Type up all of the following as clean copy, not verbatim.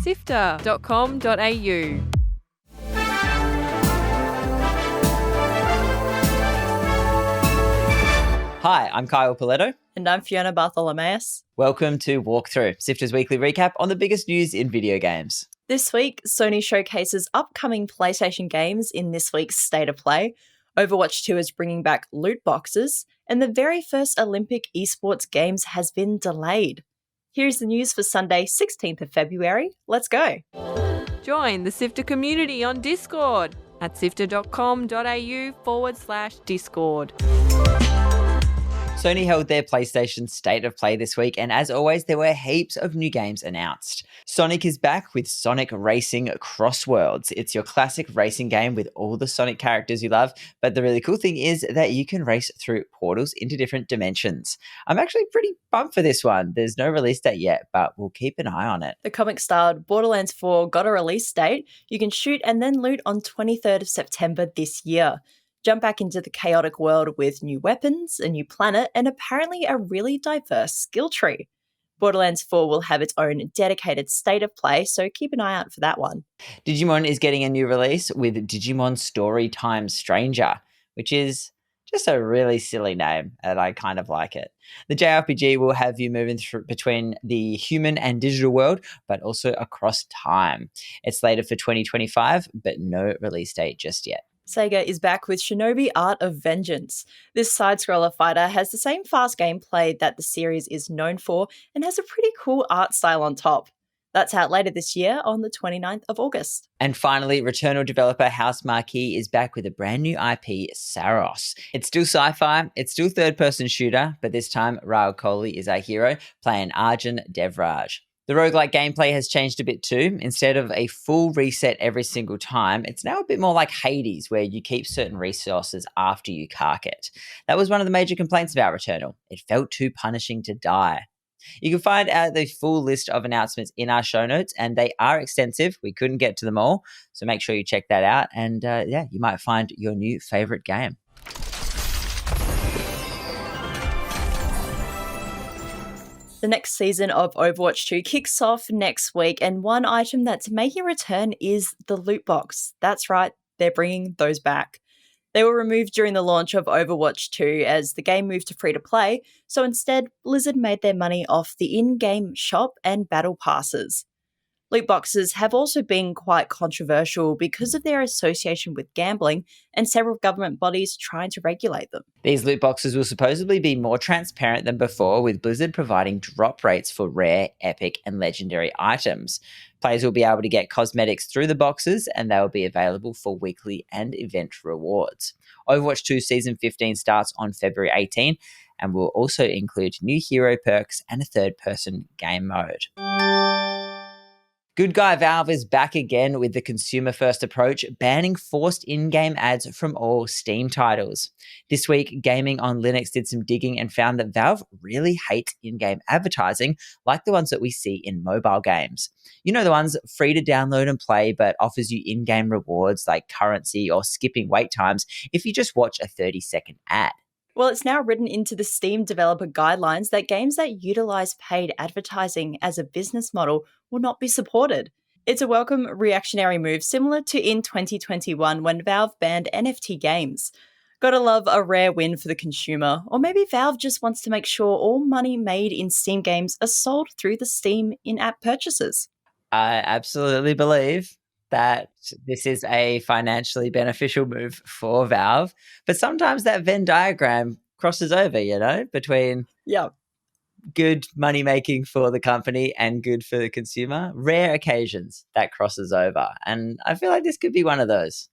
SIFTER.com.au. Hi, I'm Kyle Pauletto. And I'm Fiona Bartholomaeus. Welcome to Walkthrough, SIFTER's weekly recap on the biggest news in video games. This week, Sony showcases upcoming PlayStation games in this week's State of Play. Overwatch 2 is bringing back loot boxes, and the very first Olympic Esports Games has been delayed. Here's the news for Sunday, 16th of February. Let's go. Join the SIFTER community on Discord at sifter.com.au/Discord. Sony held their PlayStation State of Play this week, and as always, there were heaps of new games announced. Sonic is back with Sonic Racing Cross Worlds. It's your classic racing game with all the Sonic characters you love, but the really cool thing is that you can race through portals into different dimensions. I'm actually pretty pumped for this one. There's no release date yet, but we'll keep an eye on it. The comic-styled Borderlands 4 got a release date. You can shoot and then loot on 23rd of September this year. Jump back into the chaotic world with new weapons, a new planet, and apparently a really diverse skill tree. Borderlands 4 will have its own dedicated State of Play, so keep an eye out for that one. Digimon is getting a new release with Digimon Storytime Stranger, which is just a really silly name, and I kind of like it. The JRPG will have you moving between the human and digital world, but also across time. It's slated for 2025, but no release date just yet. Sega is back with Shinobi Art of Vengeance. This side-scroller fighter has the same fast gameplay that the series is known for and has a pretty cool art style on top. That's out later this year on the 29th of August. And finally, Returnal developer House Marquee is back with a brand new IP, Saros. It's still sci-fi, it's still third-person shooter, but this time Rahul Kohli is our hero, playing Arjun Devraj. The roguelike gameplay has changed a bit too. Instead of a full reset every single time, it's now a bit more like Hades, where you keep certain resources after you cark it. That was one of the major complaints about Returnal. It felt too punishing to die. You can find out the full list of announcements in our show notes, and they are extensive. We couldn't get to them all, so make sure you check that out, and you might find your new favorite game. The next season of Overwatch 2 kicks off next week, and one item that's making a return is the loot box. That's right, they're bringing those back. They were removed during the launch of Overwatch 2 as the game moved to free-to-play, so instead, Blizzard made their money off the in-game shop and battle passes. Loot boxes have also been quite controversial because of their association with gambling and several government bodies trying to regulate them. These loot boxes will supposedly be more transparent than before, with Blizzard providing drop rates for rare, epic, and legendary items. Players will be able to get cosmetics through the boxes, and they will be available for weekly and event rewards. Overwatch 2 Season 15 starts on February 18 and will also include new hero perks and a third-person game mode. Good guy Valve is back again with the consumer-first approach, banning forced in-game ads from all Steam titles. This week, Gaming on Linux did some digging and found that Valve really hates in-game advertising like the ones that we see in mobile games. You know, the ones free to download and play but offers you in-game rewards like currency or skipping wait times if you just watch a 30-second ad. Well, it's now written into the Steam developer guidelines that games that utilize paid advertising as a business model will not be supported. It's a welcome reactionary move similar to in 2021 when Valve banned NFT games. Gotta love a rare win for the consumer, or maybe Valve just wants to make sure all money made in Steam games are sold through the Steam in-app purchases. I absolutely believe that this is a financially beneficial move for Valve, but sometimes that Venn diagram crosses over, between good money making for the company and good for the consumer. Rare occasions that crosses over, and I feel like this could be one of those.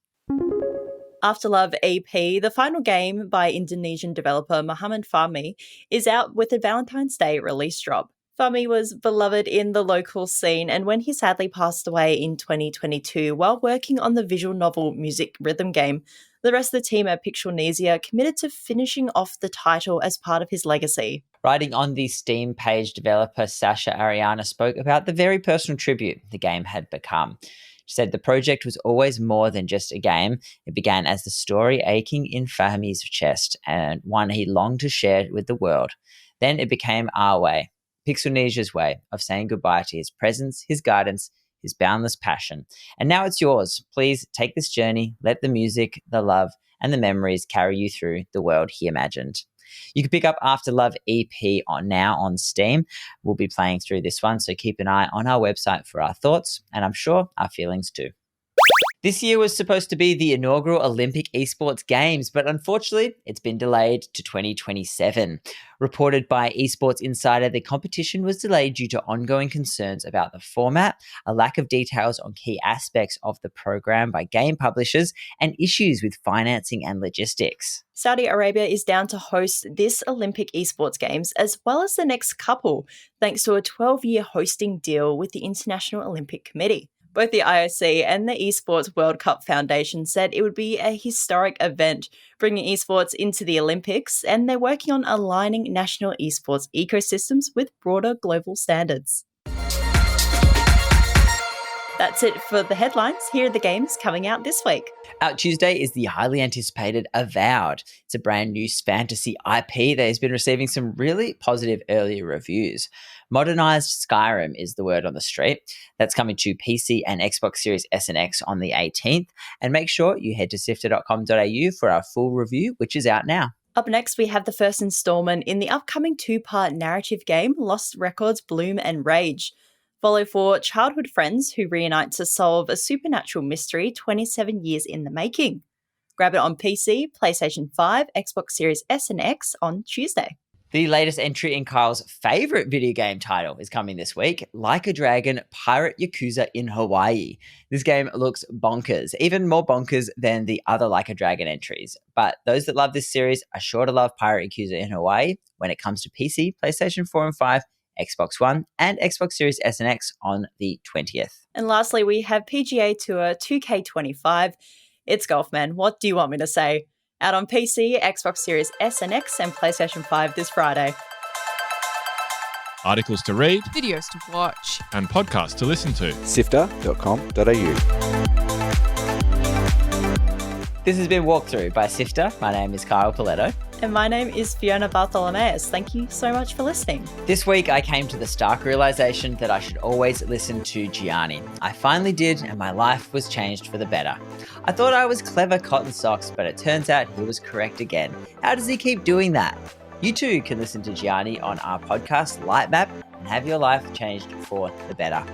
Afterlove EP, the final game by Indonesian developer Muhammad Fahmi, is out with a Valentine's Day release drop. Fahmi was beloved in the local scene, and when he sadly passed away in 2022 while working on the visual novel music rhythm game, the rest of the team at Pixelnesia committed to finishing off the title as part of his legacy. Writing on the Steam page, developer Sasha Ariana spoke about the very personal tribute the game had become. She said the project was always more than just a game. It began as the story aching in Fahmi's chest and one he longed to share with the world. Then it became our way, Pixelnesia's way of saying goodbye to his presence, his guidance, is boundless passion. And now it's yours. Please take this journey, let the music, the love, and the memories carry you through the world he imagined. You can pick up Afterlove EP now on Steam. We'll be playing through this one, so keep an eye on our website for our thoughts, and I'm sure our feelings too. This year was supposed to be the inaugural Olympic Esports Games, but unfortunately, it's been delayed to 2027. Reported by Esports Insider, the competition was delayed due to ongoing concerns about the format, a lack of details on key aspects of the program by game publishers, and issues with financing and logistics. Saudi Arabia is down to host this Olympic Esports Games as well as the next couple, thanks to a 12-year hosting deal with the International Olympic Committee. Both the IOC and the Esports World Cup Foundation said it would be a historic event, bringing esports into the Olympics, and they're working on aligning national esports ecosystems with broader global standards. That's it for the headlines. Here are the games coming out this week. Out Tuesday is the highly anticipated AVOWED. It's a brand new fantasy IP that has been receiving some really positive early reviews. Modernized Skyrim is the word on the street. That's coming to PC and Xbox Series S and X on the 18th. And make sure you head to sifter.com.au for our full review, which is out now. Up next, we have the first installment in the upcoming 2-part narrative game, Lost Records Bloom and Rage. Follow 4 childhood friends who reunite to solve a supernatural mystery 27 years in the making. Grab it on PC, PlayStation 5, Xbox Series S and X on Tuesday. The latest entry in Kyle's favourite video game title is coming this week, Like a Dragon Pirate YAKUZA in Hawaii. This game looks bonkers, even more bonkers than the other Like a Dragon entries. But those that love this series are sure to love Pirate YAKUZA in Hawaii when it comes to PC, PlayStation 4 and 5, Xbox One, and Xbox Series S and X on the 20th. And lastly, we have PGA Tour 2K25. It's golf, man. What do you want me to say? Out on PC, Xbox Series S and X, and PlayStation 5 this Friday. Articles to read, Videos to watch. and podcasts to listen to. SIFTER.com.au. This has been Walkthrough by Sifter. My name is Kyle Pauletto. And my name is Fiona Bartholomaeus. Thank you so much for listening. This week, I came to the stark realization that I should always listen to Gianni. I finally did, and my life was changed for the better. I thought I was clever cotton socks, but it turns out he was correct again. How does he keep doing that? You too can listen to Gianni on our podcast, Lightmap, and have your life changed for the better.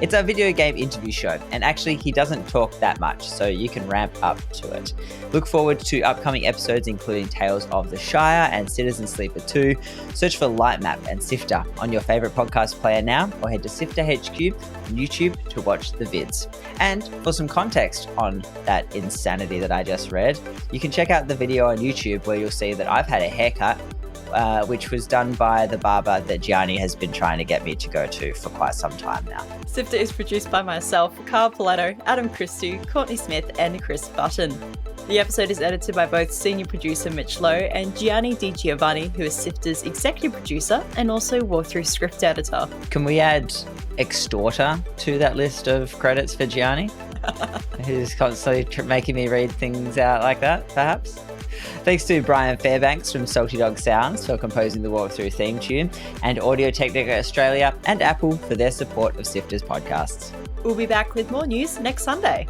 It's a video game interview show, and actually he doesn't talk that much, so you can ramp up to it. Look forward to upcoming episodes including Tales of the Shire and Citizen Sleeper 2. Search for Lightmap and Sifter on your favourite podcast player now, or head to Sifter HQ on YouTube to watch the vids. And for some context on that insanity that I just read, you can check out the video on YouTube where you'll see that I've had a haircut which was done by the barber that Gianni has been trying to get me to go to for quite some time now. SIFTER is produced by myself, Carl Pauletto, Adam Christou, Courtney Smith, and Chris Button. The episode is edited by both senior producer Mitch Lowe and Gianni Di Giovanni, who is SIFTER's executive producer and also walkthrough script editor. Can we add extorter to that list of credits for Gianni? Who's constantly making me read things out like that, perhaps? Thanks to Brian Fairbanks from Salty Dog Sounds for composing the walkthrough theme tune, and Audio Technica Australia and Apple for their support of Sifter's podcasts. We'll be back with more news next Sunday.